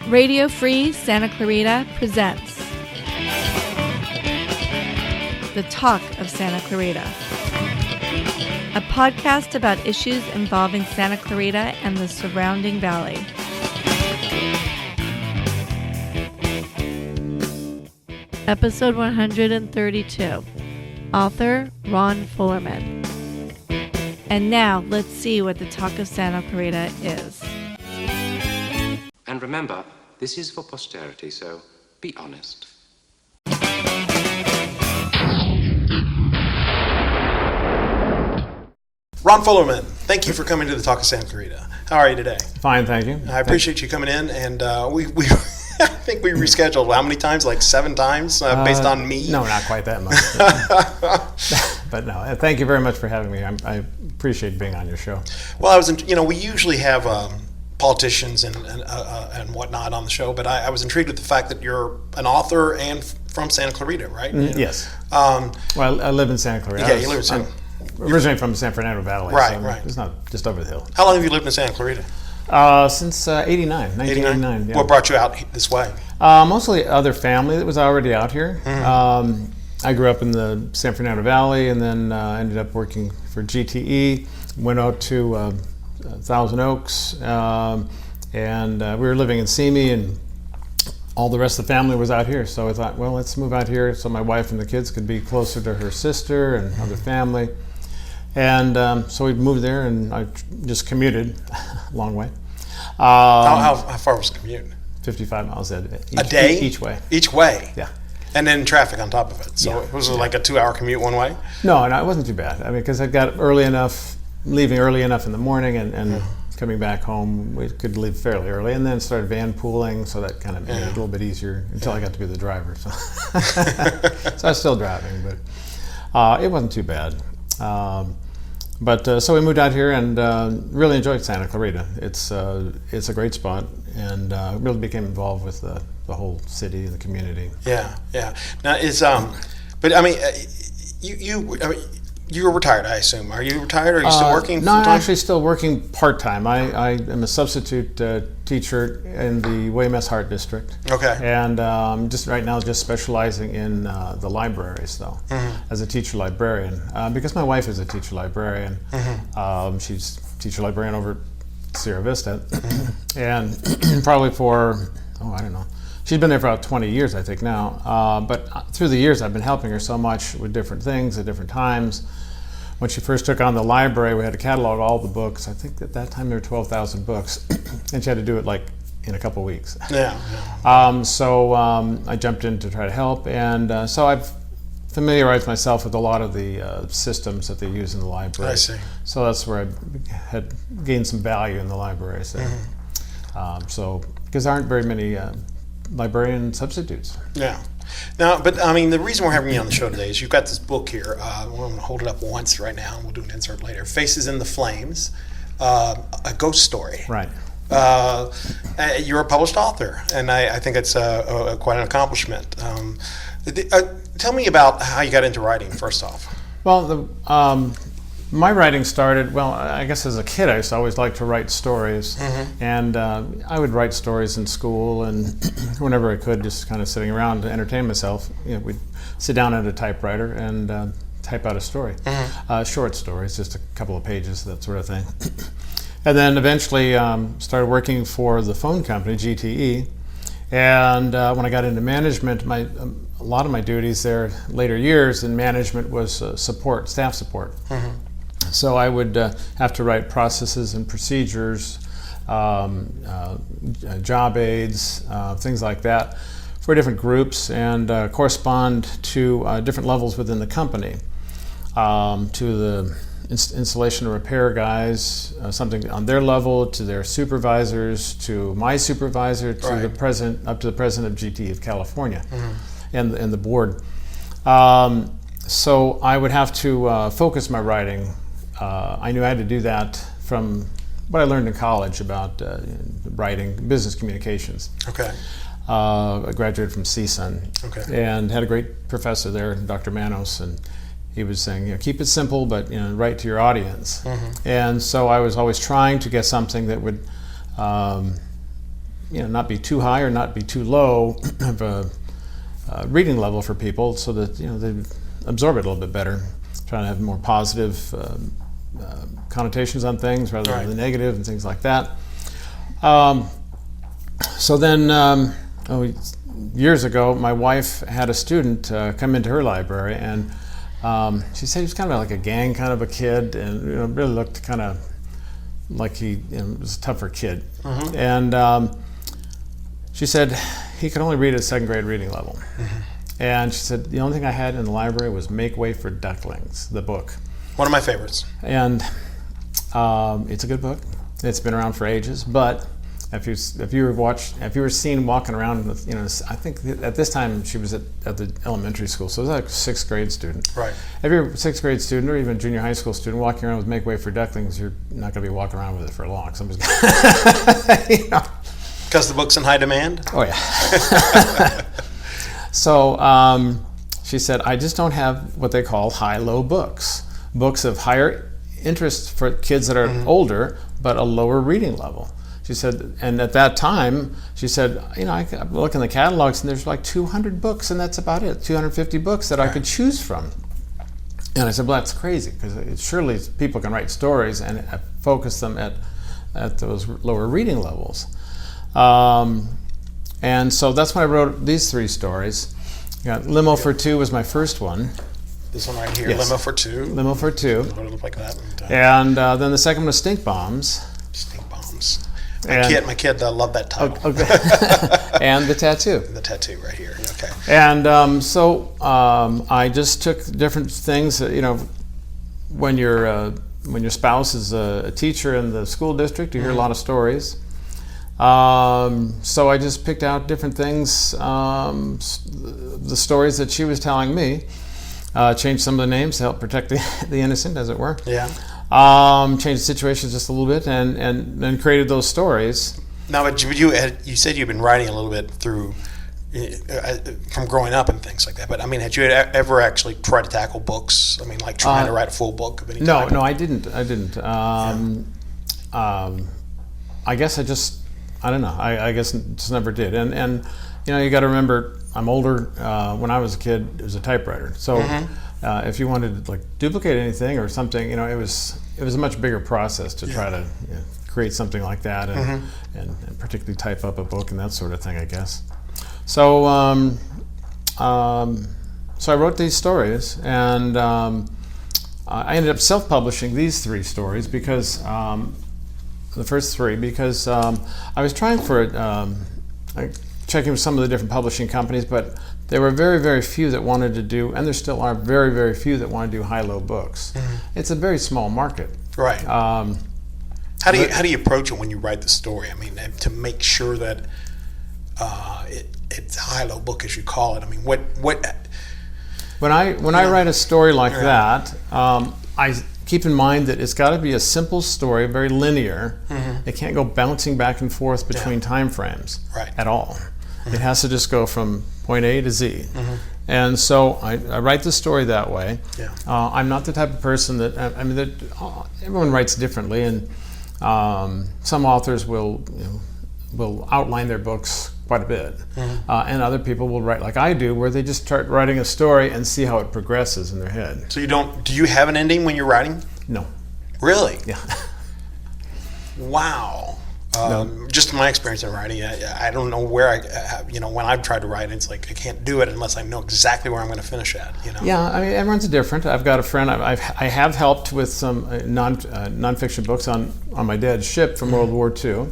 Radio Free Santa Clarita presents the Talk of Santa Clarita, a podcast about issues involving Santa Clarita and the surrounding valley. Episode 132. Author Ron Fulleman. And now let's see what the Talk of Santa Clarita is. And remember, this is for posterity, so be honest. Ron Fulleman, thank you for coming to the Talk of Santa Clarita. How are you today? Fine, thank you. I appreciate you coming in, and we I think we rescheduled how many times? Like 7 times, based on me? No, not quite that much. But no, thank you very much for having me. I appreciate being on your show. Well, we usually have politicians and whatnot on the show, but I was intrigued with the fact that you're an author and from Santa Clarita, right? Yes. Well, I live in Santa Clarita. Yeah, you live in Santa. Originally from the San Fernando Valley. Right, so right. It's not just over the hill. How long have you lived in Santa Clarita? Since 1989. Yeah. What brought you out this way? Mostly other family that was already out here. Mm-hmm. I grew up in the San Fernando Valley and then ended up working for GTE. Went out to Thousand Oaks, and we were living in Simi, and all the rest of the family was out here. So I thought, well, let's move out here so my wife and the kids could be closer to her sister and other family. And so we moved there, and I just commuted a long way. How far was the commute? 55 miles a day? Each way. Each way? Yeah. And then traffic on top of it. So yeah. Was it like a 2-hour commute one way? No, it wasn't too bad. I mean, because I got leaving early enough in the morning, and coming back home, we could leave fairly early, and then started van pooling, so that kind of made it a little bit easier until I got to be the driver. So, so I was still driving, but it wasn't too bad. So we moved out here and really enjoyed Santa Clarita. It's a great spot, and really became involved with the whole city and the community. Yeah. Now but I mean, you're retired, I assume. Are you retired, or are you still working? No, I'm actually still working part-time. I am a substitute teacher in the Weymouth Heart District. Okay. And just right now, just specializing in the libraries, though, as a teacher librarian. Because my wife is a teacher librarian. She's a teacher librarian over at Sierra Vista. And probably for, I don't know. She's been there for about 20 years, I think, now. But through the years, I've been helping her so much with different things at different times. When she first took on the library, we had to catalog all the books. I think at that time there were 12,000 books, and she had to do it like in a couple of weeks. Yeah. So I jumped in to try to help, and so I've familiarized myself with a lot of the systems that they use in the library. I see. So that's where I had gained some value in the library. So, because there aren't very many librarian substitutes. Yeah. Now, but I mean, the reason we're having you on the show today is you've got this book here. I'm going to hold it up once right now, and we'll do an insert later. Faces in the Flames, a ghost story. Right. You're a published author, and I think it's quite an accomplishment. Tell me about how you got into writing, first off. Well, my writing started, I guess as a kid I used to always like to write stories, and I would write stories in school and whenever I could, just kind of sitting around to entertain myself. We'd sit down at a typewriter and type out a story, short stories, just a couple of pages, that sort of thing. And then eventually started working for the phone company, GTE, and when I got into management, a lot of my duties there later years in management was staff support. So I would have to write processes and procedures, job aids, things like that for different groups, and correspond to different levels within the company, to the installation and repair guys, something on their level, to their supervisors, to my supervisor, to the president, up to the president of GT of California, and the board. So I would have to focus my writing. I knew I had to do that from what I learned in college about writing, business communications. Okay. I graduated from CSUN, and had a great professor there, Dr. Manos, and he was saying, keep it simple, but write to your audience. Mm-hmm. And so I was always trying to get something that would, not be too high or not be too low of a reading level for people, so that they absorb it a little bit better. Trying to have more positive connotations on things rather than the negative and things like that. So then, years ago, my wife had a student come into her library, and she said he was kind of like a gang kind of a kid, and really looked kind of like he was a tougher kid. Mm-hmm. And she said he could only read at second grade reading level. Mm-hmm. And she said the only thing I had in the library was Make Way for Ducklings, the book. One of my favorites. And it's a good book. It's been around for ages, but if you were seen walking around with, I think at this time she was at the elementary school, so it was like a 6th grade student. Right. If you're a 6th grade student or even a junior high school student walking around with Make Way for Ducklings, you're not going to be walking around with it for long. Somebody's Because the book's in high demand? Oh, yeah. So she said, I just don't have what they call high-low books. Books of higher interest for kids that are older, but a lower reading level. She said, and at that time, she said, I look in the catalogs and there's like 200 books and that's about it, 250 books that I could choose from. And I said, well, that's crazy, because surely people can write stories and focus them at those lower reading levels. And so that's when I wrote these 3 stories. Limo for Two was my first one. This one right here, yes. Limo for Two. Limo for Two. It looked like that. And then the second one was Stink Bombs. Stink Bombs. My kid loved that title. Okay. And the tattoo. The tattoo right here. Okay. And so I just took different things. When your spouse is a teacher in the school district, you hear a lot of stories. So I just picked out different things, the stories that she was telling me, changed some of the names to help protect the innocent, as it were. Yeah. Changed the situations just a little bit, and then created those stories. Now, but you said you've been writing a little bit through from growing up and things like that. But had you ever actually tried to tackle books? Like trying to write a full book of any type? No, I didn't. I guess I don't know. I guess just never did. And you got to remember, I'm older. When I was a kid, it was a typewriter. So if you wanted to duplicate anything or something, it was a much bigger process to try to create something like that, and particularly type up a book and that sort of thing, I guess. So so I wrote these stories, and I ended up self-publishing these 3 stories because. The first 3, because I was trying for checking with some of the different publishing companies, but there were very, very few that wanted to do, and there still are very, very few that want to do high-low books. Mm-hmm. It's a very small market. Right. How do you approach it when you write the story? To make sure that it's a high-low book, as you call it. What? When I write a story like that, I keep in mind that it's got to be a simple story, very linear. Mm-hmm. It can't go bouncing back and forth between time frames at all. Mm-hmm. It has to just go from point A to Z. Mm-hmm. And so I write the story that way. Yeah. I'm not the type of person that everyone writes differently, and some authors will outline their books quite a bit, and other people will write like I do, where they just start writing a story and see how it progresses in their head. So do you have an ending when you're writing? No. Really? Yeah. Wow. No. Just my experience in writing, I don't know where when I've tried to write, it's like I can't do it unless I know exactly where I'm going to finish at. Yeah, everyone's different. I've got a friend. I have helped with some nonfiction books on my dad's ship from World War II.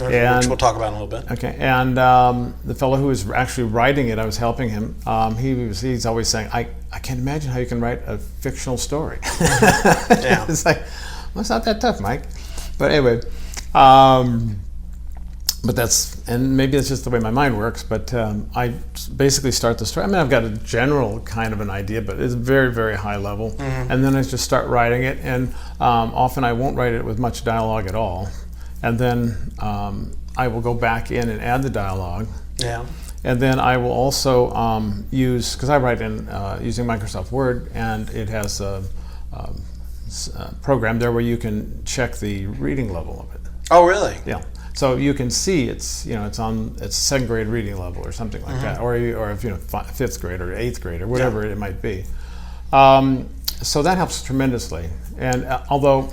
Which we'll talk about in a little bit. Okay, and the fellow who was actually writing it, I was helping him. He's always saying, "I can't imagine how you can write a fictional story." Yeah. It's like, well, it's not that tough, Mike. But anyway, and maybe it's just the way my mind works. But I basically start the story. I've got a general kind of an idea, but it's very, very high level. Mm-hmm. And then I just start writing it, and often I won't write it with much dialogue at all. And then I will go back in and add the dialogue. Yeah. And then I will also use, because I write in using Microsoft Word, and it has a program there where you can check the reading level of it. Oh, really? Yeah. So you can see it's second grade reading level or something like that, or if fifth grade or eighth grade or whatever it might be. So that helps tremendously. And although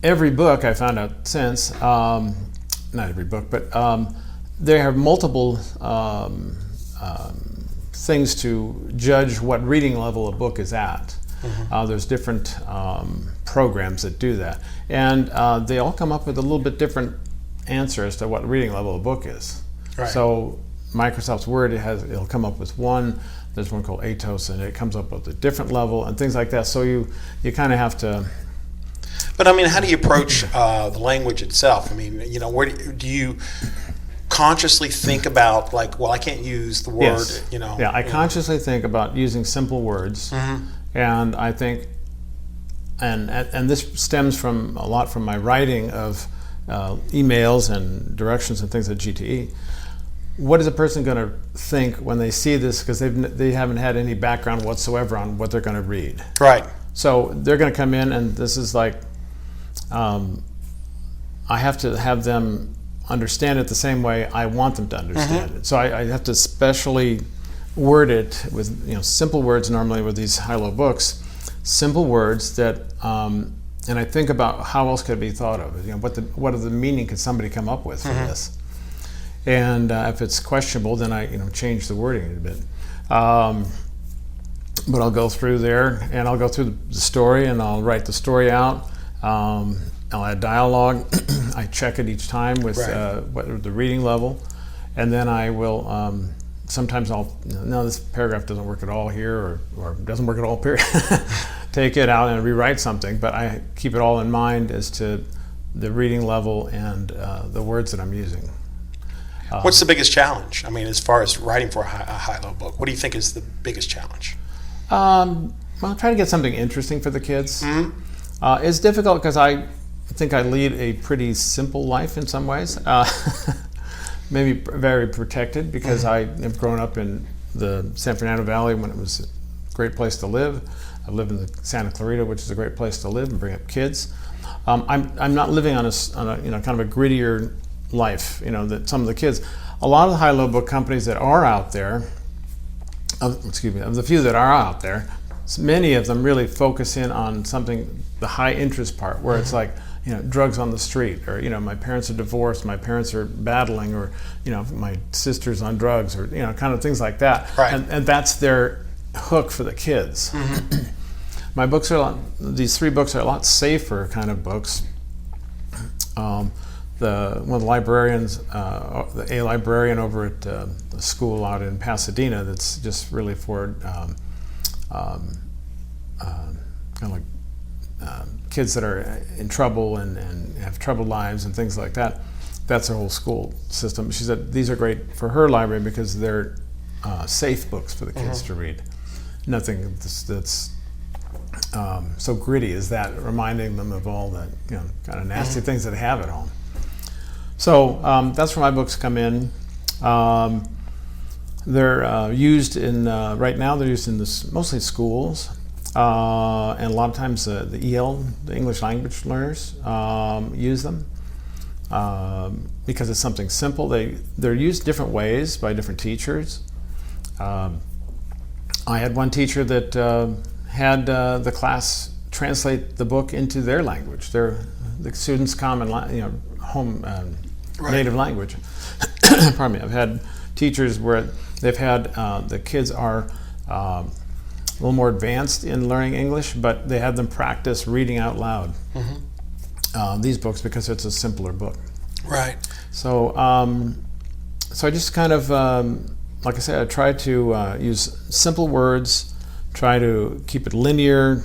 every book I found out since, not every book, but they have multiple things to judge what reading level a book is at. There's different programs that do that, and they all come up with a little bit different answer as to what reading level a book is. Right. So Microsoft's Word, it'll come up with one. There's one called ATOS, and it comes up with a different level and things like that. So you kind of have to. But I mean, how do you approach the language itself? I mean, where do you consciously think about, like, well, I can't use the word, Yes. Yeah, I consciously think about using simple words, and I think, and this stems from a lot from my writing of emails and directions and things at GTE. What is a person going to think when they see this, because they haven't had any background whatsoever on what they're going to read? Right. So they're going to come in, and this is like, I have to have them understand it the same way I want them to understand it. So I have to specially word it with simple words. Normally with these high-low books, simple words that, and I think about how else could it be thought of. What are the meaning could somebody come up with for this? And if it's questionable, then I change the wording a bit. But I'll go through there, and I'll go through the story, and I'll write the story out. I'll add dialogue. I check it each time with what the reading level, and then I will. Sometimes no, this paragraph doesn't work at all here, or doesn't work at all. Period. Take it out and rewrite something, but I keep it all in mind as to the reading level and the words that I'm using. What's the biggest challenge? I mean, as far as writing for a high-low book, what do you think is the biggest challenge? Well, try to get something interesting for the kids. It's difficult because I think I lead a pretty simple life in some ways. Maybe very protected because I have grown up in the San Fernando Valley when it was a great place to live. I live in the Santa Clarita, which is a great place to live and bring up kids. I'm not living on a kind of a grittier life, that some of the kids. A lot of the high-low book companies that are out there, of the few that are out there, many of them really focus in on something, the high interest part, where it's like, drugs on the street, or my parents are divorced, my parents are battling, or my sister's on drugs, or kind of things like that. Right. And that's their hook for the kids. My books these three books are a lot safer kind of books. One of the librarians, a librarian over at a school out in Pasadena, that's just really for kind of like kids that are in trouble and have troubled lives and things like that. That's her whole school system. She said these are great for her library because they're safe books for the kids to read. Nothing that's so gritty as that, reminding them of all the kind of nasty things that they have at home. So that's where my books come in. They're used in right now. They're used in mostly schools, and a lot of times the EL, the English language learners, use them because it's something simple. They're used different ways by different teachers. I had one teacher that had the class translate the book into their language, the students' common, home native language. Pardon me. I've had teachers where they've had the kids are a little more advanced in learning English, but they had them practice reading out loud these books because it's a simpler book. Right. So, so I just kind of, like I said, I try to use simple words, try to keep it linear,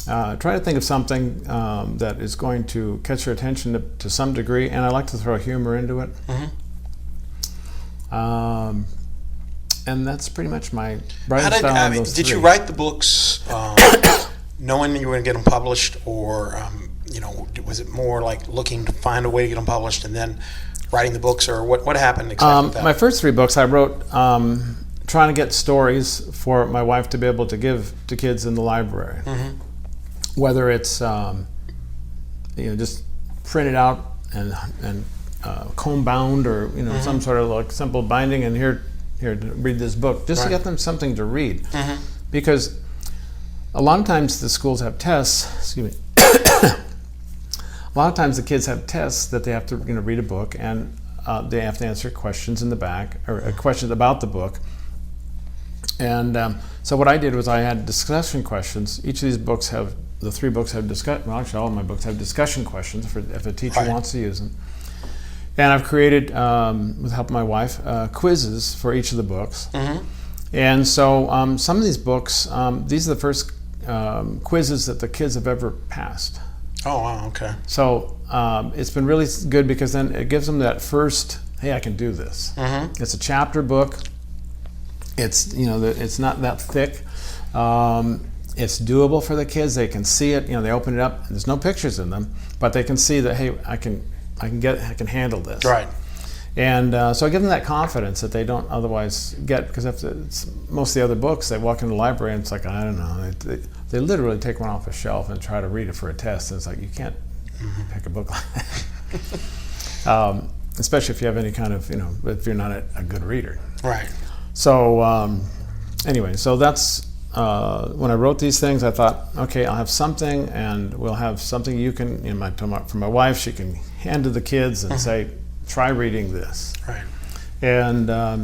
try to think of something that is going to catch your attention to some degree, and I like to throw humor into it. And that's pretty much my writing style. Did you write the books knowing you were going to get them published, or was it more like looking to find a way to get them published and then writing the books, or what happened exactly with that? My first 3 books I wrote trying to get stories for my wife to be able to give to kids in the library. Mm-hmm. Whether it's just printed out and comb bound, or mm-hmm. some sort of like simple binding, and here read this book, just to get them something to read. Mm-hmm. Because a lot of times the schools have tests. Excuse me. A lot of times the kids have tests that they have to read a book, and they have to answer questions in the back, or questions about the book. And so what I did was I had discussion questions. Each of these books have, the 3 books have actually all of my books have discussion questions for if a teacher wants to use them. And I've created, with the help of my wife, quizzes for each of the books. Mm-hmm. And so some of these books, these are the first quizzes that the kids have ever passed. Oh, wow, okay. So it's been really good, because then it gives them that first, hey, I can do this. Mm-hmm. It's a chapter book. It's it's not that thick. It's doable for the kids. They can see it. They open it up. There's no pictures in them, but they can see that, hey, I can handle this. Right. And so I give them that confidence that they don't otherwise get, because most of the other books, they walk into the library and it's like, I don't know, they literally take one off a shelf and try to read it for a test, and it's like, you can't mm-hmm. pick a book like that. Especially if you have any kind of, if you're not a good reader. Right. So anyway, so that's when I wrote these things, I thought, okay, I'll have something, and we'll have something you can, for my wife, she can hand to the kids and mm-hmm. say, try reading this. Right. And I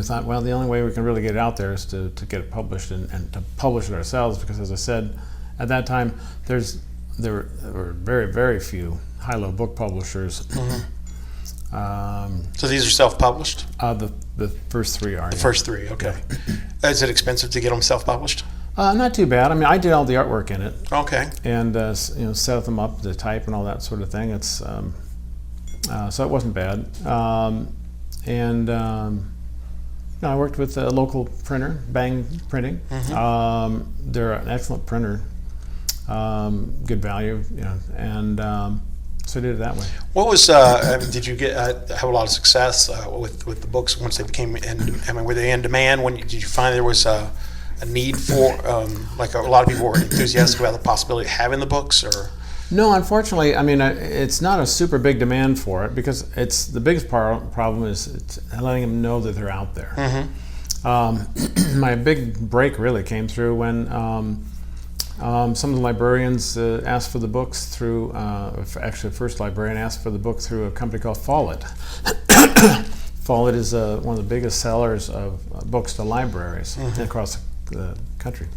thought, well, the only way we can really get it out there is to get it published and to publish it ourselves, because, as I said, at that time, there were very, very few high-low book publishers. Mm-hmm. So these are self-published? The first 3 are. The first 3, okay. Yeah. Is it expensive to get them self-published? Not too bad. I mean, I did all the artwork in it. Okay. And set them up, the type and all that sort of thing. It's so it wasn't bad. I worked with a local printer, Bang Printing. Mm-hmm. They're an excellent printer, good value, and so I did it that way. What was? Did you have a lot of success with the books once they became? Were they in demand? Did you find there was a need for like a lot of people were enthusiastic about the possibility of having the books, or? No, unfortunately, it's not a super big demand for it, because the biggest problem is it's letting them know that they're out there. Mm-hmm. My big break really came through when some of the librarians asked for the books through, actually the first librarian asked for the book through a company called Follett. Follett is one of the biggest sellers of books to libraries mm-hmm. across the country.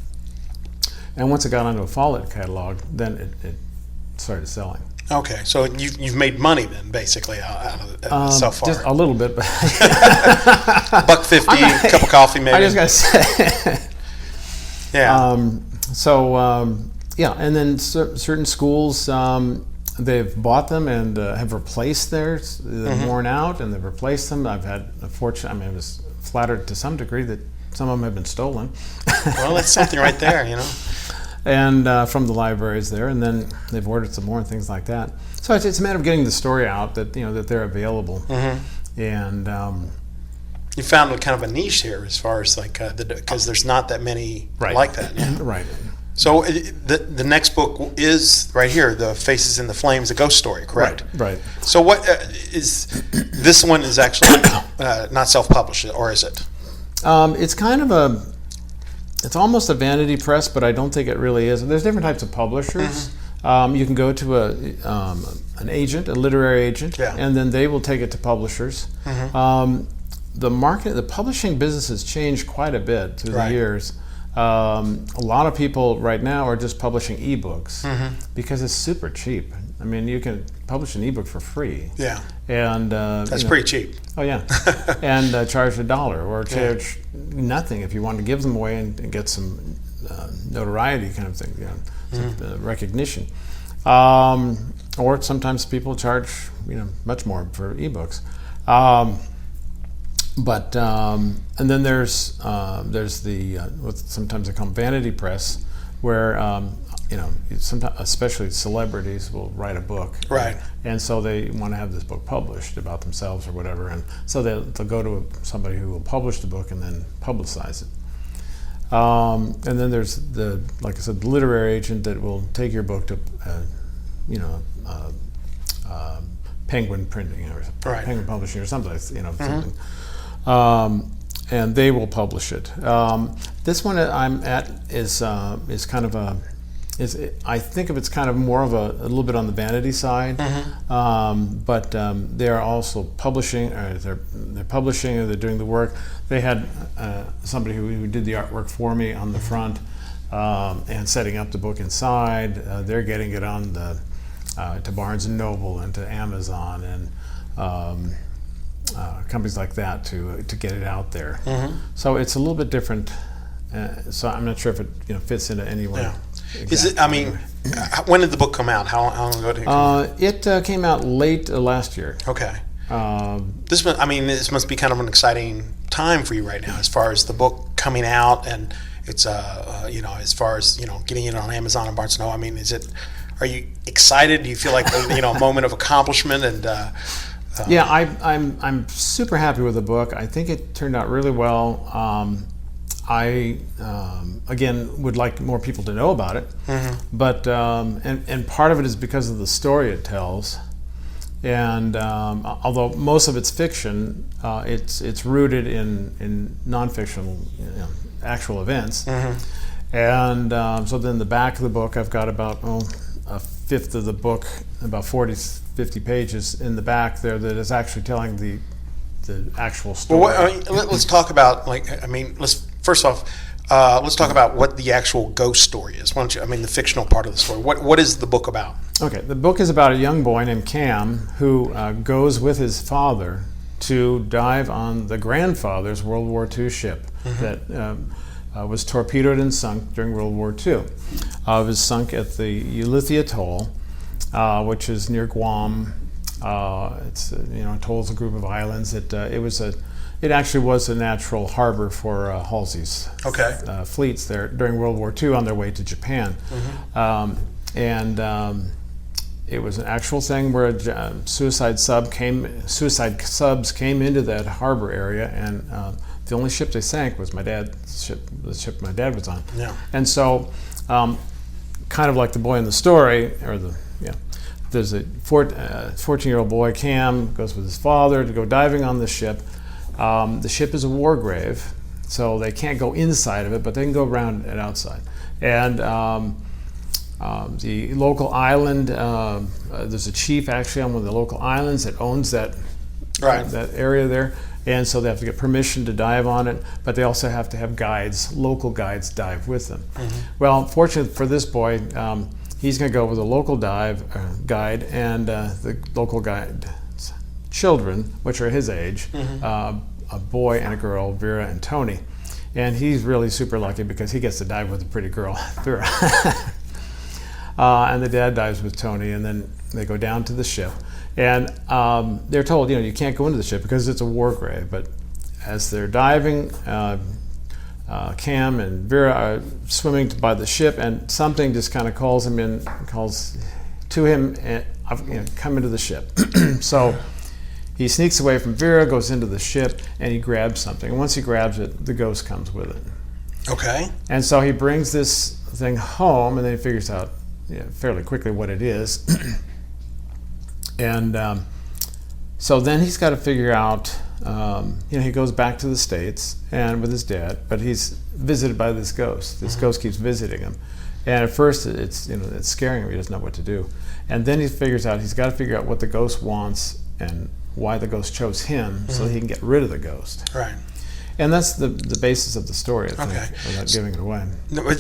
And once it got onto a Follett catalog, then it started selling. Okay, so you've made money then, basically, out of it so far. Just a little bit, but $1.50, cup of coffee, maybe. I just gotta say, yeah. And then certain schools, they've bought them and have replaced theirs. They've mm-hmm. worn out, and they've replaced them. I've had a fortune. I was flattered to some degree that some of them have been stolen. Well, that's something right there, And from the libraries there, and then they've ordered some more and things like that. So it's a matter of getting the story out that that they're available. Mm-hmm. And you found a kind of a niche here as far as because there's not that many like that. Yeah. Right. So the next book is right here, The Faces in the Flames, a ghost story, correct? Right. So what is this one is actually not self-published, or is it? It's kind of it's almost a vanity press, but I don't think it really is. There's different types of publishers. Mm-hmm. You can go to an agent, a literary agent, and then they will take it to publishers. Mm-hmm. The publishing business has changed quite a bit through the years. A lot of people right now are just publishing ebooks mm-hmm. because it's super cheap. You can publish an ebook for free. Yeah. And that's pretty cheap. Oh yeah. And charge $1 or charge nothing if you want to give them away and get some notoriety kind of thing, some recognition. Or sometimes people charge much more for ebooks. And then there's the what sometimes they call vanity press, where sometimes, especially celebrities, will write a book, right? And so they want to have this book published about themselves or whatever, and so they'll go to somebody who will publish the book and then publicize it. And then there's like I said, the literary agent that will take your book to, Penguin Printing or Penguin Publishing or something, something. And they will publish it. This one that I'm at is kind of I think of it's kind of more of a little bit on the vanity side, but they're also publishing, or they're publishing, or they're doing the work. They had somebody who did the artwork for me on the front and setting up the book inside. They're getting it on to Barnes and Noble and to Amazon and companies like that to get it out there. So it's a little bit different. So I'm not sure if it fits into any way. Yeah. Is it? I mean, when did the book come out? How long ago did it come out? It came out late last year. Okay. This must be kind of an exciting time for you right now, as far as the book coming out, and it's as far as getting it on Amazon and Barnes and Noble. I mean, are you excited? Do you feel like a moment of accomplishment? And yeah, I'm super happy with the book. I think it turned out really well. I again would like more people to know about it, but and part of it is because of the story it tells, and although most of it's fiction, it's rooted in non-fictional, actual events, and so then the back of the book, I've got about a fifth of the book, about 50 pages in the back there that is actually telling the actual story. Well, let's talk about First off, let's talk about what the actual ghost story is. Why don't you? The fictional part of the story. What is the book about? Okay, the book is about a young boy named Cam who goes with his father to dive on the grandfather's World War II ship that was torpedoed and sunk during World War II. It was sunk at the Ulithi Atoll, which is near Guam. Atoll is a group of islands. It actually was a natural harbor for Halsey's fleets there during World War II on their way to Japan. It was an actual thing where suicide subs came into that harbor area, and the only ship they sank was the ship my dad was on. Yeah. And so, kind of like the boy in the story, there's a 14-year-old boy, Cam, goes with his father to go diving on the ship. The ship is a war grave, so they can't go inside of it, but they can go around it outside. And the local island, there's a chief actually on one of the local islands that owns that area there, and so they have to get permission to dive on it, but they also have to have local guides dive with them. Well, fortunately for this boy, he's going to go with a local guide and the local guide children, which are his age, a boy and a girl, Vera and Tony. And he's really super lucky because he gets to dive with a pretty girl, Vera. And the dad dives with Tony, and then they go down to the ship. And they're told, you can't go into the ship because it's a war grave. But as they're diving, Cam and Vera are swimming by the ship, and something just kind of calls to him, and come into the ship. So he sneaks away from Vera, goes into the ship, and he grabs something. And once he grabs it, the ghost comes with it. Okay. And so he brings this thing home, and then he figures out fairly quickly what it is. And so then he's got to figure out, he goes back to the States and with his dad, but he's visited by this ghost. This ghost keeps visiting him. And at first it's scaring him. He doesn't know what to do. And then he figures out he's got to figure out what the ghost wants and why the ghost chose him so he can get rid of the ghost. Right. And that's the basis of the story, I think, without giving it away.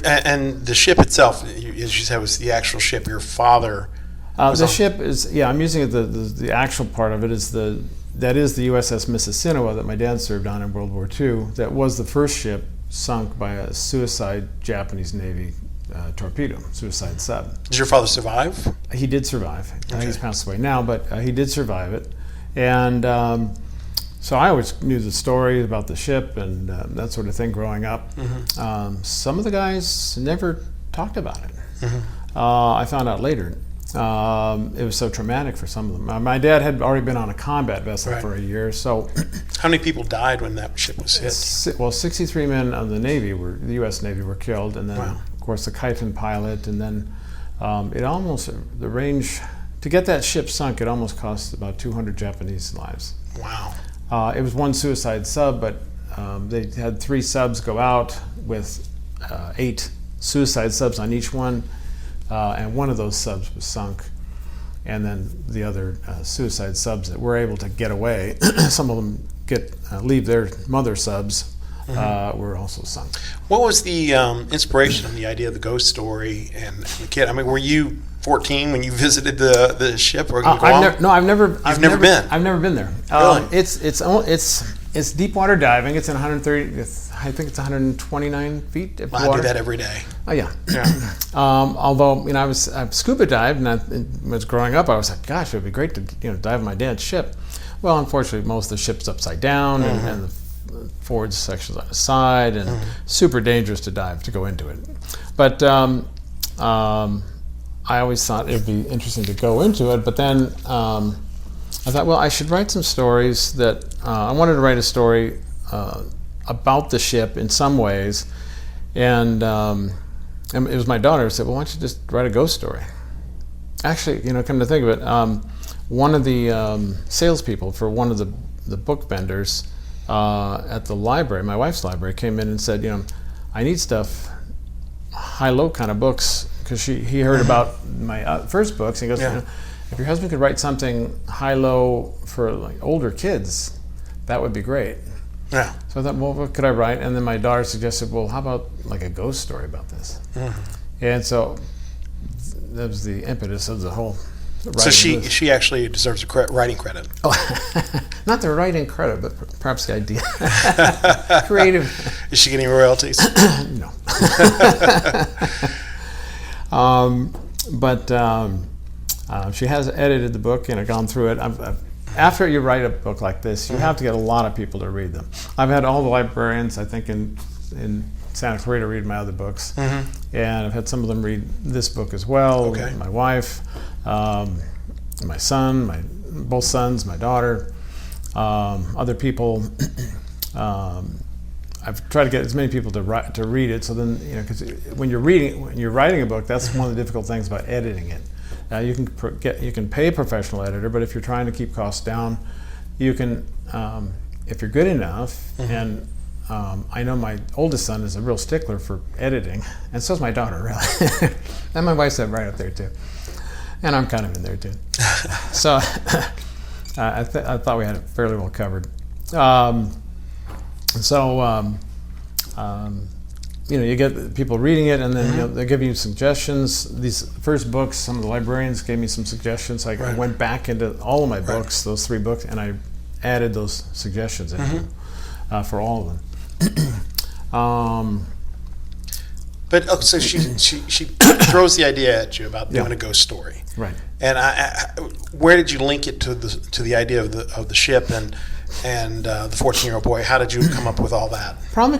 And the ship itself, as you said, was the actual ship. Your father the ship is, I'm using the actual part of it is the USS Mississinawa that my dad served on in World War II. That was the first ship sunk by a suicide Japanese Navy torpedo, suicide sub. Did your father survive? He did survive. I think he's passed away now, but he did survive it. And so I always knew the story about the ship and that sort of thing growing up. Some of the guys never talked about it. I found out later. It was so traumatic for some of them. My dad had already been on a combat vessel for a year, so. How many people died when that ship was hit? Well, 63 men of the U.S. Navy were killed, and then of course the Kyphon pilot, and then the range to get that ship sunk. It almost cost about 200 Japanese lives. Wow. It was one suicide sub, but they had 3 subs go out with 8 suicide subs on each one. And one of those subs was sunk, and then the other suicide subs that were able to get away, some of them leave their mother subs, were also sunk. What was the inspiration and the idea of the ghost story and the kid? I mean, were you 14 when you visited the ship? Or I've never been. I've never been there. Really? It's deep water diving. It's in 130. I think it's 129 feet of water. I do that every day. Oh yeah. Although I was scuba dived, and when I was growing up, I was like, gosh, it would be great to dive my dad's ship. Well, unfortunately, most of the ship's upside down, and the forward section's on the side, and super dangerous to go into it. But I always thought it would be interesting to go into it. But then I thought, well, I should write some stories that I wanted to write a story about the ship in some ways, and it was my daughter who said, well, why don't you just write a ghost story? Actually, come to think of it, one of the salespeople for one of the book vendors at the library, my wife's library, came in and said, I need stuff, high-low kind of books, because he heard about my first books, and he goes, if your husband could write something high-low for like older kids, that would be great. Yeah. So I thought, well, what could I write? And then my daughter suggested, well, how about like a ghost story about this? And so that was the impetus of the whole writing. So she actually deserves a writing credit. Oh, not the writing credit, but perhaps the idea. Creative. Is she getting royalties? No. But she has edited the book and gone through it. After you write a book like this, you have to get a lot of people to read them. I've had all the librarians, I think, in Santa Clarita read my other books, and I've had some of them read this book as well. Okay. My wife, my son, both sons, my daughter, other people. I've tried to get as many people to read it. So then, because when you're writing a book, that's one of the difficult things about editing it. You can pay a professional editor, but if you're trying to keep costs down, you can, if you're good enough. And I know my oldest son is a real stickler for editing, and so is my daughter, really. And my wife's right up there too, and I'm kind of in there too. So I thought we had it fairly well covered. You get people reading it, and then they give you suggestions. These first books, some of the librarians gave me some suggestions. I went back into all of my books, those 3 books, and I added those suggestions in for all of them. So she throws the idea at you about doing a ghost story, right? And where did you link it to the idea of the ship and the 14-year-old boy? How did you come up with all that? Probably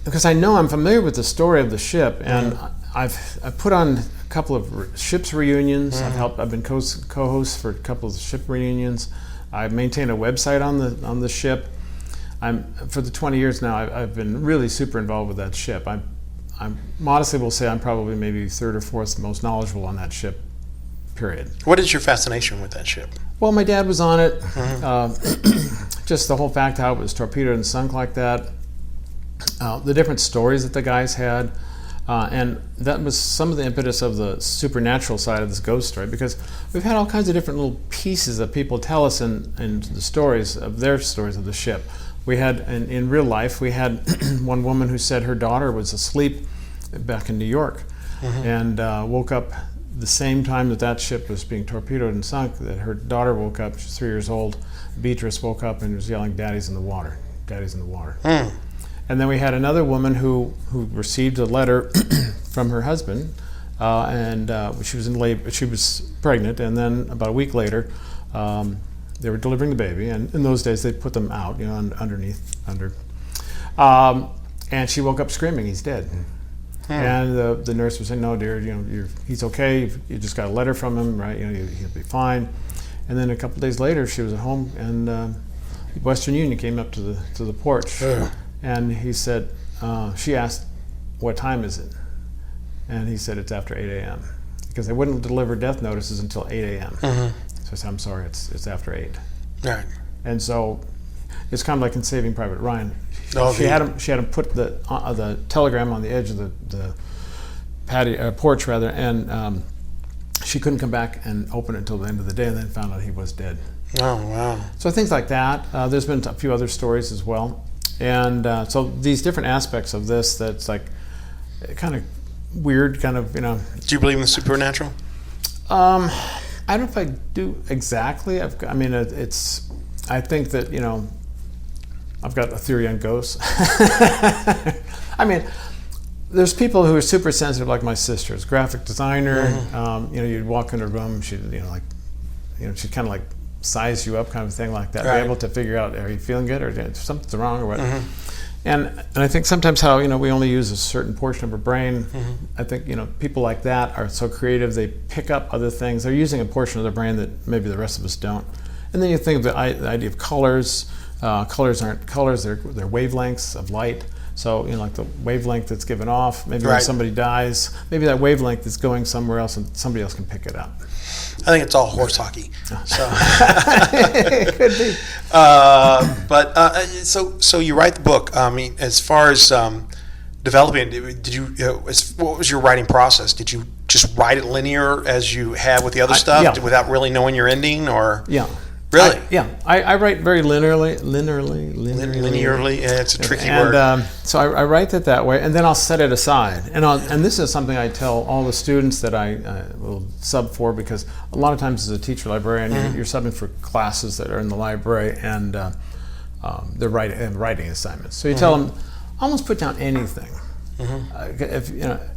because I know I'm familiar with the story of the ship, and I've put on a couple of ships reunions. I've been co-host for a couple of ship reunions. I've maintained a website on the ship. For the 20 years now, I've been really super involved with that ship. I modestly will say I'm probably maybe 3rd or 4th most knowledgeable on that ship, period. What is your fascination with that ship? Well, my dad was on it. Just the whole fact how it was torpedoed and sunk like that. The different stories that the guys had. And that was some of the impetus of the supernatural side of this ghost story, because we've had all kinds of different little pieces that people tell us in the stories of their stories of the ship. We had, in real life, we had one woman who said her daughter was asleep back in New York and woke up the same time that ship was being torpedoed and sunk, that her daughter woke up. She's 3 years old. Beatrice woke up and was yelling, "Daddy's in the water, Daddy's in the water." And then we had another woman who received a letter from her husband, and she was in labor. She was pregnant, and then about a week later, they were delivering the baby. And in those days, they put them out, under. And she woke up screaming, "He's dead." And the nurse was saying, no, dear, he's okay. You just got a letter from him, right? He'll be fine. And then a couple of days later, she was at home, and Western Union came up to the porch, and he said, she asked, what time is it? And he said, it's after 8 a.m. because they wouldn't deliver death notices until 8 a.m. So I said, I'm sorry, it's after 8. Right. And so it's kind of like in Saving Private Ryan. She had him put the telegram on the edge of the porch rather, and she couldn't come back and open it until the end of the day, and then found out he was dead. Oh, wow. So things like that. There's been a few other stories as well. And so these different aspects of this, that's like kind of weird, kind of, Do you believe in the supernatural? I don't know if I do exactly. I think that, I've got a theory on ghosts. I mean, there's people who are super sensitive, like my sister's graphic designer. You'd walk in a room, she'd she'd kind of like size you up, kind of thing like that. Right. Be able to figure out, are you feeling good, or something's wrong, or what? And I think sometimes how we only use a certain portion of our brain. I think people like that are so creative. They pick up other things. They're using a portion of their brain that maybe the rest of us don't. And then you think of the idea of colors. Colors aren't colors; they're wavelengths of light. So like the wavelength that's given off, maybe when somebody dies, maybe that wavelength is going somewhere else, and somebody else can pick it up. I think it's all horse hockey. So it could be. So you write the book. I mean, as far as developing, did you? What was your writing process? Did you just write it linear as you have with the other stuff, without really knowing your ending, or? Yeah. Really? I write very linearly. Yeah, it's a tricky word. So I write it that way, and then I'll set it aside. And this is something I tell all the students that I will sub for, because a lot of times as a teacher librarian, you're subbing for classes that are in the library, and they're writing assignments. So you tell them, almost put down anything. The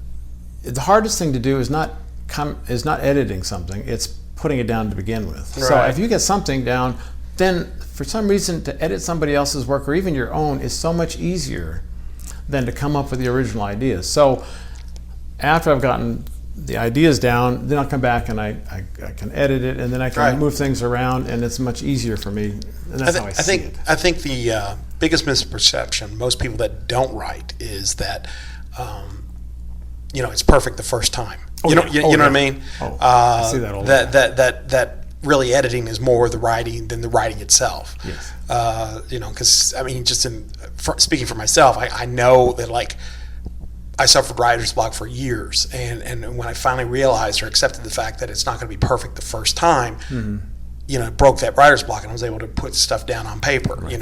hardest thing to do is not editing something. It's putting it down to begin with. Right. So if you get something down, then for some reason to edit somebody else's work or even your own is so much easier than to come up with the original ideas. So after I've gotten the ideas down, then I'll come back and I can edit it, and then I can move things around, and it's much easier for me. And that's how I see it. I think the biggest misperception, most people that don't write, is that it's perfect the first time. You know what I mean? I see that all the time. That really editing is more the writing than the writing itself. Yes. Because speaking for myself, I know that I suffered writer's block for years, and when I finally realized or accepted the fact that it's not going to be perfect the first time, it broke that writer's block, and I was able to put stuff down on paper. Right.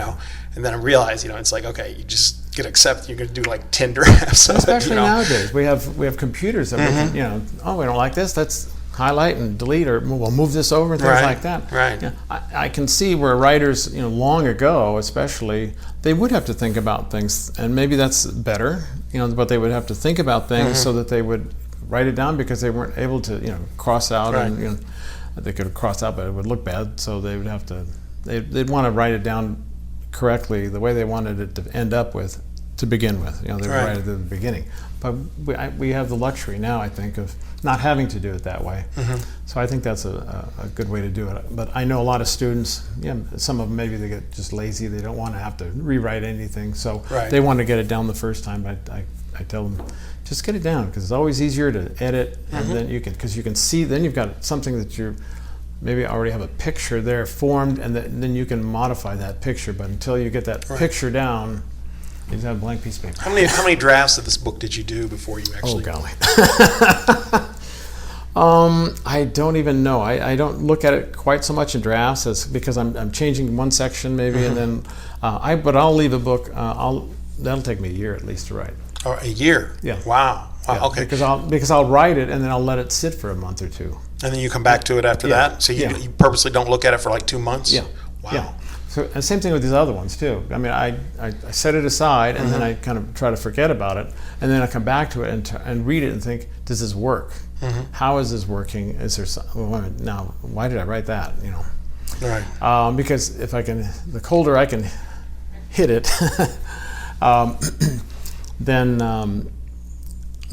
And then I realized, it's like, okay, you just get accepted. You're going to do 10 drafts. Especially nowadays, we have computers that we can, we don't like this. Let's highlight and delete, or we'll move this over and things like that. Right. I can see where writers, long ago, especially, they would have to think about things, and maybe that's better, but they would have to think about things so that they would write it down, because they weren't able to, cross out, and they could cross out, but it would look bad. So they would have to, they'd want to write it down correctly the way they wanted it to end up with to begin with. They would write it at the beginning. But we have the luxury now, I think, of not having to do it that way. So I think that's a good way to do it. But I know a lot of students, some of them maybe they get just lazy. They don't want to have to rewrite anything. So they want to get it down the first time. I tell them, just get it down, because it's always easier to edit, and then you can see, then you've got something that you're maybe already have a picture there formed, and then you can modify that picture. But until you get that picture down, you just have a blank piece of paper. How many drafts of this book did you do before you actually? Oh golly. I don't even know. I don't look at it quite so much in drafts, because I'm changing one section maybe, and then but I'll leave a book. That'll take me a year at least to write. Oh, a year? Yeah. Wow. Yeah, okay. Because I'll write it, and then I'll let it sit for a month or two. And then you come back to it after that? So you purposely don't look at it for 2 months? Yeah. Wow. Yeah. So and same thing with these other ones too. I mean, I set it aside, and then I kind of try to forget about it, and then I come back to it and read it and think, does this work? How is this working? Is there now? Why did I write that? Right. Because the colder I can hit it, then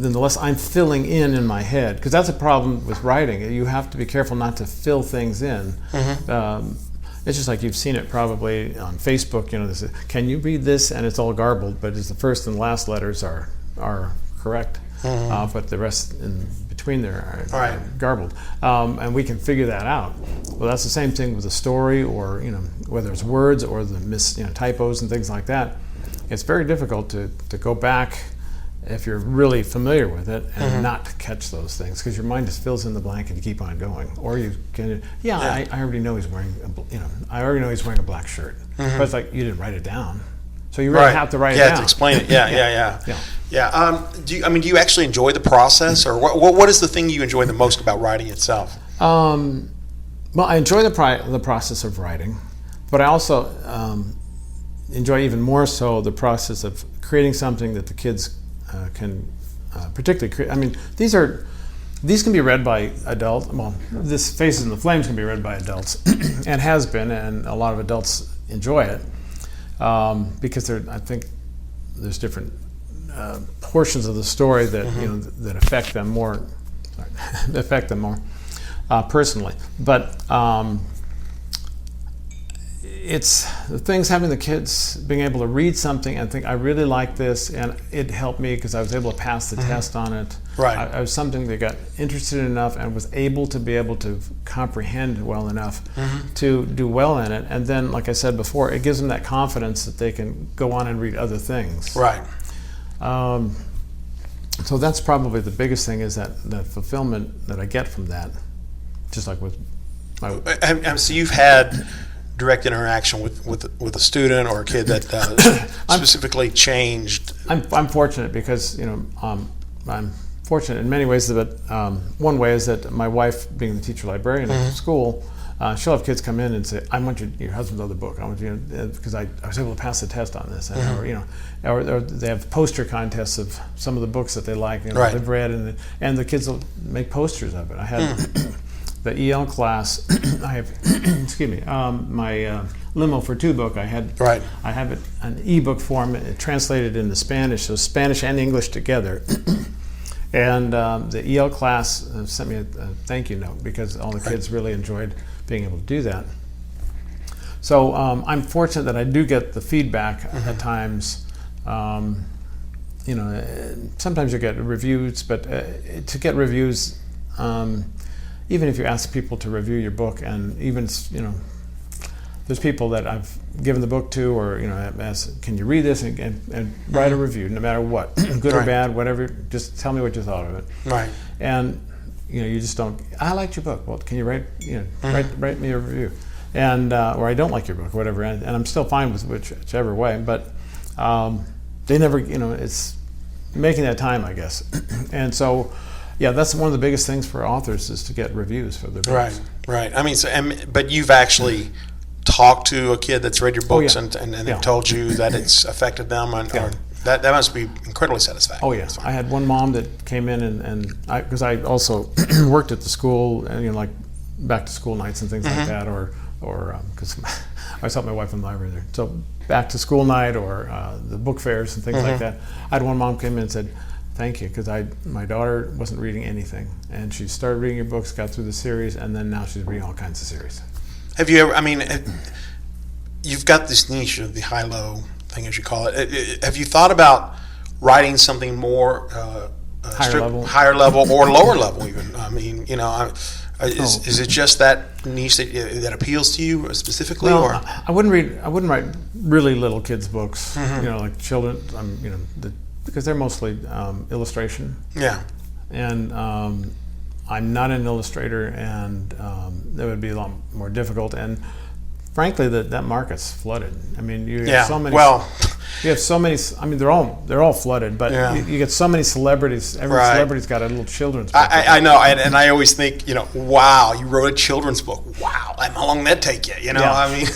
then the less I'm filling in my head, because that's a problem with writing. You have to be careful not to fill things in. It's just like you've seen it probably on Facebook. This is, can you read this? And it's all garbled, but it's the first and last letters are correct, but the rest in between there are garbled, and we can figure that out. Well, that's the same thing with a story, or whether it's words or the typos and things like that. It's very difficult to go back if you're really familiar with it and not catch those things, because your mind just fills in the blank and you keep on going. Or you can, I already know he's wearing, I already know he's wearing a black shirt, but it's like you didn't write it down, so you really have to write it down. Yeah, to explain it. Yeah. Do you actually enjoy the process, or what is the thing you enjoy the most about writing itself? Well, I enjoy the process of writing, but I also enjoy even more so the process of creating something that the kids can particularly create. I mean, these can be read by adults. Well, this Faces in the Flames can be read by adults, and has been, and a lot of adults enjoy it because I think there's different portions of the story that that affect them more, personally. But it's the things, having the kids being able to read something and think, I really like this, and it helped me because I was able to pass the test on it. Right. I was something they got interested in enough and was able to comprehend well enough to do well in it. And then, like I said before, it gives them that confidence that they can go on and read other things. Right. So that's probably the biggest thing, is that fulfillment that I get from that. Just like with my... So you've had direct interaction with a student or a kid that specifically changed. I'm fortunate because I'm fortunate in many ways, but one way is that my wife, being the teacher librarian at the school, she'll have kids come in and say, "I want your husband's other book. I want you because I was able to pass the test on this," and, or they have poster contests of some of the books that they like, they've read, and the kids will make posters of it. I had. The EL class, I have, excuse me, my Limo for Two book, I have it an ebook form, translated into Spanish, so Spanish and English together. And the EL class sent me a thank you note because all the kids really enjoyed being able to do that. So I'm fortunate that I do get the feedback at times. Sometimes you get reviews, but to get reviews, even if you ask people to review your book, and even, there's people that I've given the book to, or, asked, can you read this and write a review, no matter what, good or bad, whatever, just tell me what you thought of it. Right. And, you just don't, I liked your book. Well, can you write me a review? And, or I don't like your book, whatever, and I'm still fine with whichever way, but they never, it's making that time, I guess. And so, yeah, that's one of the biggest things for authors, is to get reviews for their books. Right. I mean, but you've actually talked to a kid that's read your books and they've told you that it's affected them, or that must be incredibly satisfying. Oh, yeah. I had one mom that came in and because I also worked at the school, and like back to school nights and things like that, or because I was helping my wife in the library there. So back to school night, or the book fairs and things like that. I had one mom came in and said, thank you, because my daughter wasn't reading anything, and she started reading your books, got through the series, and then now she's reading all kinds of series. Have you ever, you've got this niche of the high-low thing, as you call it. Have you thought about writing something more higher level or lower level even? Is it just that niche that appeals to you specifically? Well, or? I wouldn't write really little kids' books, like children, because they're mostly illustration. Yeah. And I'm not an illustrator, and that would be a lot more difficult. And frankly, that market's flooded. I mean, you have so many. Well, you have so many. I mean, they're all flooded, but you get so many celebrities. Every celebrity's got a little children's book. I know, and I always think, wow, you wrote a children's book. Wow, how long did that take you? I mean,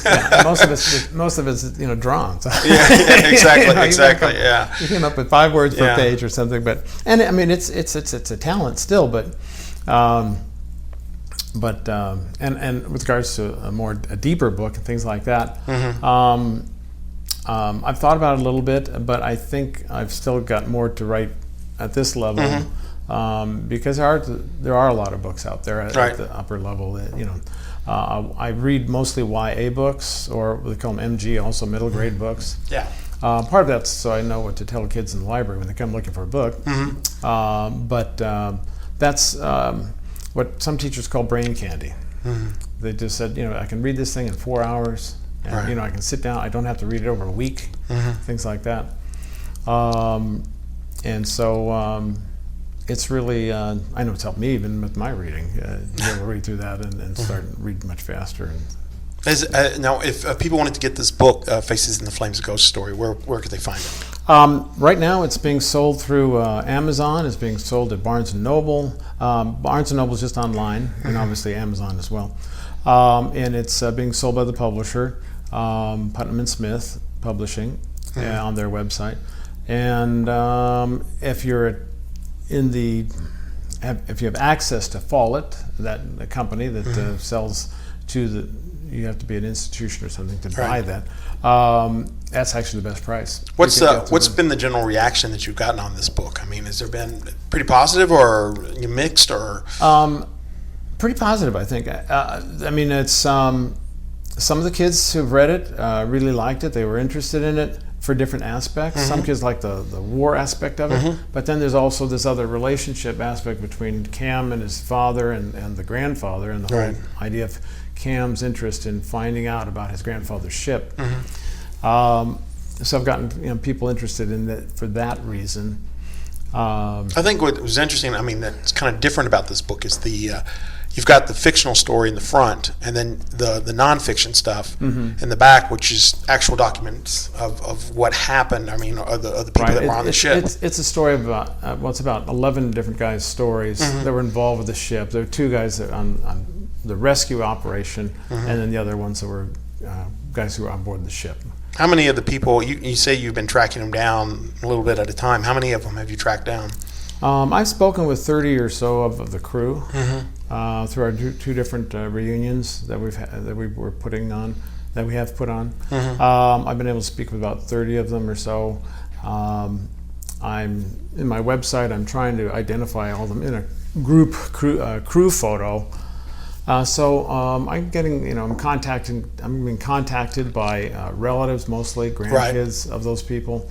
most of it's drawn. So. Exactly. You came up with 5 words per page or something, and I mean, it's a talent still, but with regards to a deeper book and things like that, I've thought about it a little bit, but I think I've still got more to write at this level, because there are a lot of books out there at the upper level. That, I read mostly YA books, or they call them MG, also middle grade books. Yeah. Part of that's so I know what to tell kids in the library when they come looking for a book. But that's what some teachers call brain candy. They just said, I can read this thing in 4 hours, and I can sit down. I don't have to read it over a week, things like that. And so it's really, I know it's helped me even with my reading. Be able to read through that and start reading much faster. Now, if people wanted to get this book, Faces in the Flames, a Ghost Story, where could they find it? Right now it's being sold through Amazon. It's being sold at Barnes & Noble. Barnes & Noble is just online, and obviously Amazon as well. And it's being sold by the publisher, Putnam & Smith Publishing, on their website. And if you have access to Follett, the company that sells to you have to be an institution or something to buy that. That's actually the best price. What's been the general reaction that you've gotten on this book? I mean, has there been pretty positive or mixed or? Pretty positive, I think. I mean, it's some of the kids who've read it really liked it. They were interested in it for different aspects. Some kids like the war aspect of it, but then there's also this other relationship aspect between Cam and his father and the grandfather, and the whole idea of Cam's interest in finding out about his grandfather's ship. So I've gotten people interested in it for that reason. I think what was interesting, I mean, that's kind of different about this book is you've got the fictional story in the front, and then the nonfiction stuff in the back, which is actual documents of what happened. I mean, of the people that were on the ship. It's a story about it's about 11 different guys' stories that were involved with the ship. There were 2 guys that on the rescue operation, and then the other ones that were guys who were on board the ship. How many of the people, you say you've been tracking them down a little bit at a time, how many of them have you tracked down? I've spoken with 30 or so of the crew through our 2 different reunions that we have put on. I've been able to speak with about 30 of them or so. I'm in my website. I'm trying to identify all of them in a group crew photo. So I'm getting, I'm being contacted by relatives, mostly grandkids of those people.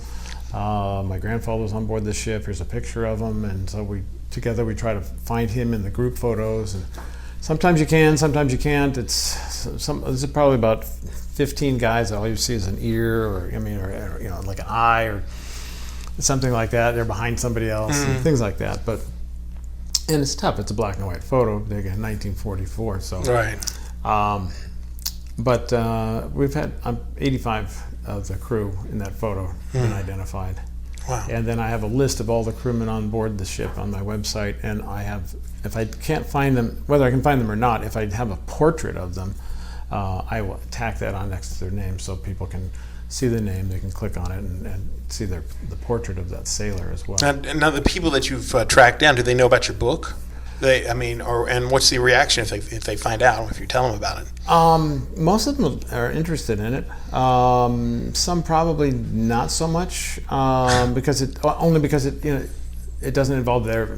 My grandfather was on board the ship. Here's a picture of him, and so we try to find him in the group photos. And sometimes you can, sometimes you can't. There's probably about 15 guys that all you see is an ear, or like an eye, or something like that. They're behind somebody else, and things like that. And it's tough. It's a black and white photo. Again, 1944. So but we've had 85 of the crew in that photo been identified. Wow. And then I have a list of all the crewmen on board the ship on my website, and I have, if I can't find them, whether I can find them or not, if I have a portrait of them, I will tack that on next to their name so people can see the name, they can click on it and see the portrait of that sailor as well. And now the people that you've tracked down, do they know about your book? And what's the reaction if they find out, if you tell them about it? Most of them are interested in it. Some probably not so much, because it doesn't involve their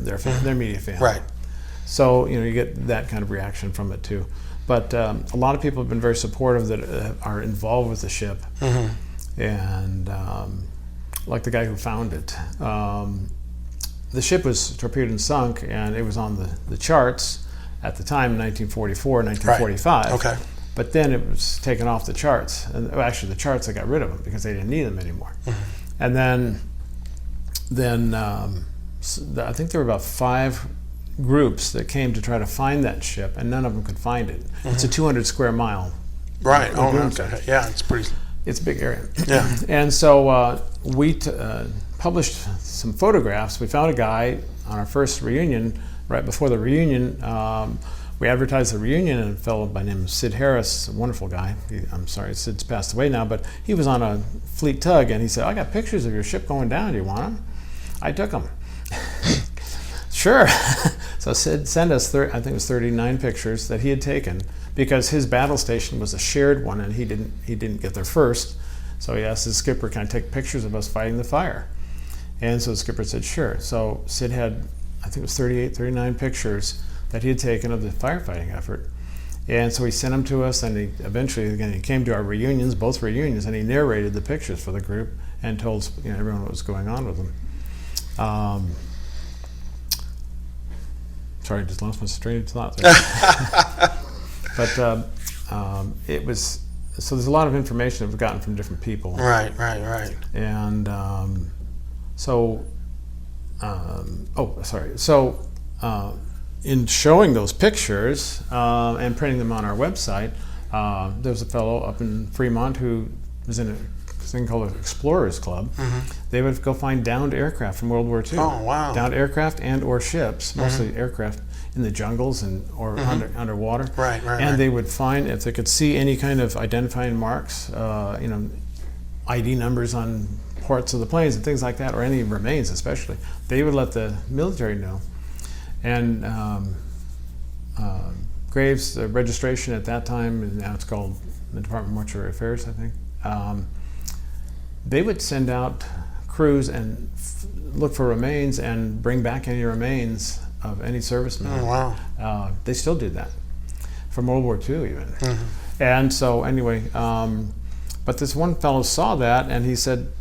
immediate family. Right. So you get that kind of reaction from it too. But a lot of people have been very supportive that are involved with the ship, and like the guy who found it. The ship was torpedoed and sunk, and it was on the charts at the time in 1944, 1945. Right. Okay. But then it was taken off the charts. And actually, the charts, they got rid of them because they didn't need them anymore. And then I think there were about 5 groups that came to try to find that ship, and none of them could find it. It's a 200 square mile. Right. Oh, okay. Yeah, it's a big area. Yeah. And so we published some photographs. We found a guy on our first reunion. Right before the reunion, we advertised the reunion, and a fellow by the name of Sid Harris, a wonderful guy. I'm sorry, Sid's passed away now, but he was on a fleet tug, and he said, "I got pictures of your ship going down. Do you want them?" I took them. Sure. So Sid sent us, I think it was 39 pictures that he had taken, because his battle station was a shared one, and he didn't get there first. So he asked his skipper, "Can I take pictures of us fighting the fire?" And so the skipper said, sure. So Sid had, I think it was 38, 39 pictures that he had taken of the firefighting effort. And so he sent them to us, and he eventually, again, he came to our reunions, both reunions, and he narrated the pictures for the group and told everyone what was going on with them. Sorry, I just lost my train of thought there. But it was, so there's a lot of information that we've gotten from different people. Right. And so in showing those pictures and printing them on our website, there was a fellow up in Fremont who was in a thing called an Explorers Club. They would go find downed aircraft from World War II. Oh, wow. Downed aircraft and or ships, mostly aircraft, in the jungles or underwater. Right. And they would find, if they could see any kind of identifying marks, ID numbers on parts of the planes and things like that, or any remains especially, they would let the military know. And graves registration at that time, and now it's called the Department of Mortuary Affairs, I think. They would send out crews and look for remains and bring back any remains of any servicemen. Oh, wow. They still did that from World War II even. And so anyway, but this one fellow saw that, and he said,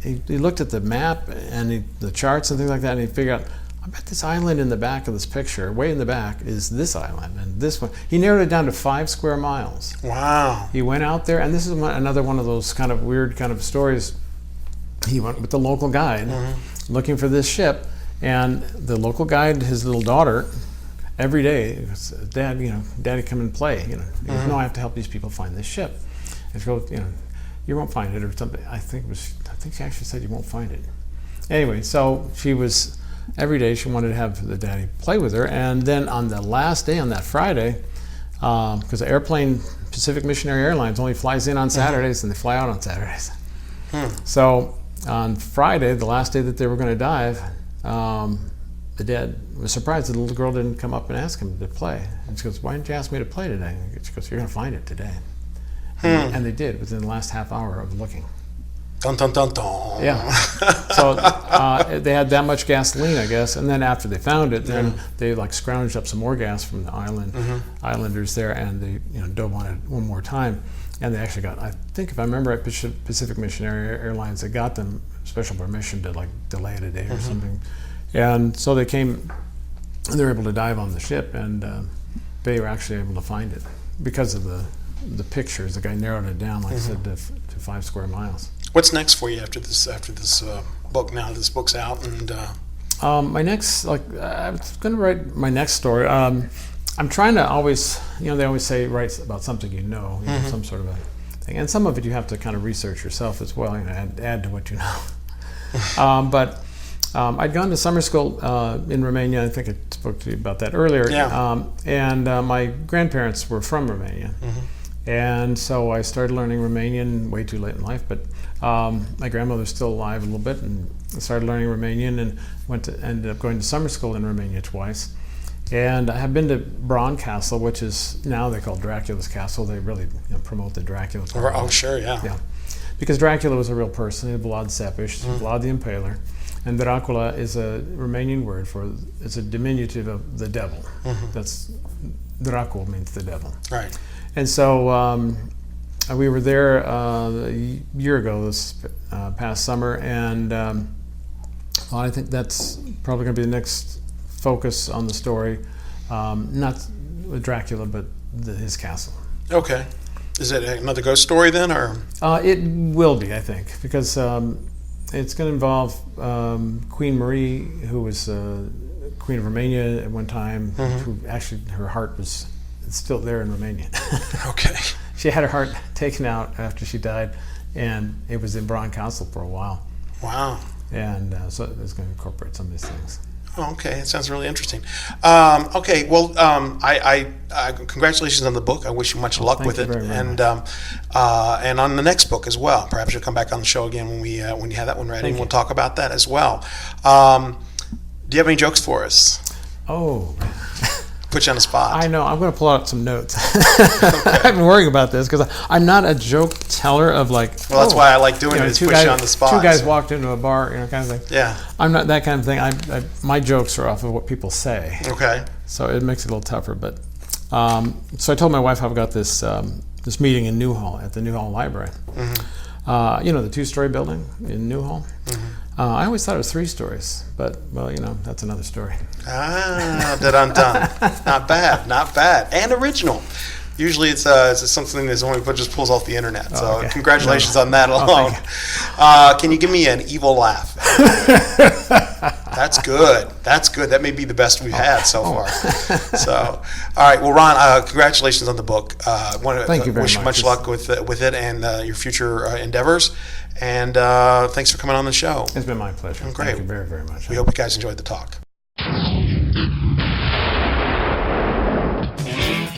he looked at the map and the charts and things like that, and he figured out, I bet this island in the back of this picture, way in the back, is this island, and this one. He narrowed it down to 5 square miles. Wow. He went out there, and this is another one of those kind of weird kind of stories. He went with the local guide looking for this ship, and the local guide, his little daughter, every day, Dad, Daddy, come and play. He goes, no, I have to help these people find this ship. And she goes, you won't find it, or something. I think she actually said you won't find it. Anyway, so she was. Every day she wanted to have the daddy play with her, and then on the last day, on that Friday, because the airplane, Pacific Missionary Airlines, only flies in on Saturdays and they fly out on Saturdays. So on Friday, the last day that they were going to dive, the dad was surprised that the little girl didn't come up and ask him to play. And she goes, why didn't you ask me to play today? And she goes, you're going to find it today. And they did within the last half hour of looking. Dun, dun, dun, dun. Yeah. So they had that much gasoline, I guess, and then after they found it, then they scrounged up some more gas from the islanders there, and they dove on it one more time, and they actually got, I think if I remember right, Pacific Missionary Airlines, they got them special permission to delay it a day or something, and so they came, and they were able to dive on the ship, and they were actually able to find it because of the pictures. The guy narrowed it down, like I said, to 5 square miles. What's next for you after this book? Now this book's out, and my next, I was going to write my next story. I'm trying to always, they always say write about something some sort of a thing, and some of it you have to kind of research yourself as well, add to what you know. But I'd gone to summer school in Romania. I think I spoke to you about that earlier. Yeah. And my grandparents were from Romania. And so I started learning Romanian way too late in life, but my grandmother's still alive a little bit, and I started learning Romanian and ended up going to summer school in Romania twice. And I have been to Bran Castle, which is now they call Dracula's Castle. They really promote the Dracula. Oh, sure, yeah. Because Dracula was a real person, Vlad Tepes, Vlad the Impaler. And Dracula is a Romanian word it's a diminutive of the devil. That's, Dracul means the devil. Right. And so we were there a year ago, this past summer, and I think that's probably going to be the next focus on the story. Not with Dracula, but his castle. Okay. Is it another ghost story then, or? It will be, I think, because it's going to involve Queen Marie, who was Queen of Romania at one time, who actually, her heart was still there in Romania. Okay. She had her heart taken out after she died, and it was in Bran Castle for a while. Wow. And so it's going to incorporate some of these things. Oh, okay, it sounds really interesting. Okay, well, I congratulations on the book. I wish you much luck with it, and on the next book as well. Perhaps you'll come back on the show again when you have that one ready, and we'll talk about that as well. Do you have any jokes for us? Oh. put you on the spot. I know. I'm going to pull out some notes. I've been worrying about this because I'm not a joke teller of like. Well, that's why I like doing it. Put you on the spot. Two guys walked into a bar, kind of thing. Yeah. I'm not that kind of thing. My jokes are off of what people say. Okay. So it makes it a little tougher. But so I told my wife I've got this meeting in Newhall at the Newhall Library. Mm-hmm. The 2-story building in Newhall. Mm-hmm. I always thought it was 3 stories, but, that's another story. Dun. Not bad. And original. Usually it's something that someone just pulls off the internet. So okay. Congratulations on that alone. Can you give me an evil laugh? That's good. That may be the best we've had so far. So, all right. Well, Ron, congratulations on the book. Thank you very much. Wish much luck with it and your future endeavors. And thanks for coming on the show. It's been my pleasure. Great. Thank you very, very much. We hope you guys enjoyed the talk.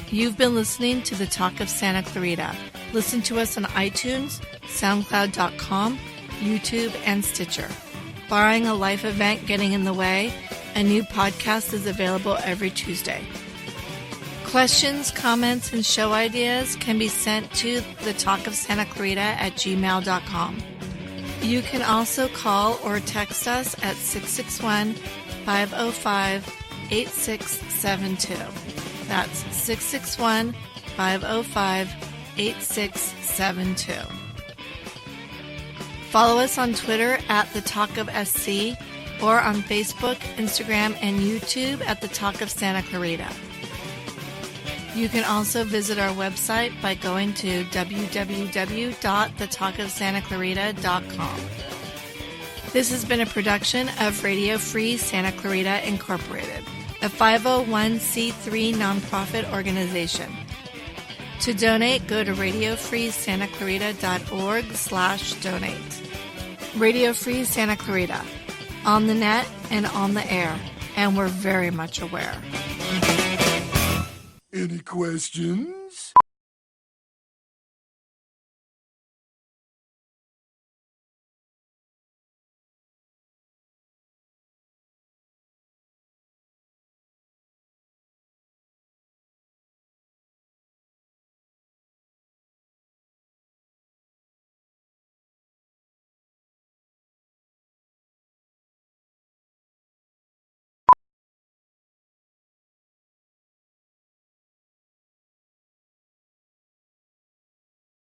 You've been listening to the Talk of Santa Clarita. Listen to us on iTunes, SoundCloud.com, YouTube, and Stitcher. Barring a life event getting in the way, a new podcast is available every Tuesday. Questions, comments, and show ideas can be sent to thetalkofsantaclarita@gmail.com. You can also call or text us at 661-505-8672. That's 661-505-8672. Follow us on Twitter at The Talk of SC or on Facebook, Instagram, and YouTube at The Talk of Santa Clarita. You can also visit our website by going to www.thetalkofsantaclarita.com. This has been a production of Radio Free Santa Clarita Incorporated, a 501c3 nonprofit organization. To donate, go to radiofreesantaclarita.org/donate. Radio Free Santa Clarita, on the net and on the air, and we're very much aware. Any questions?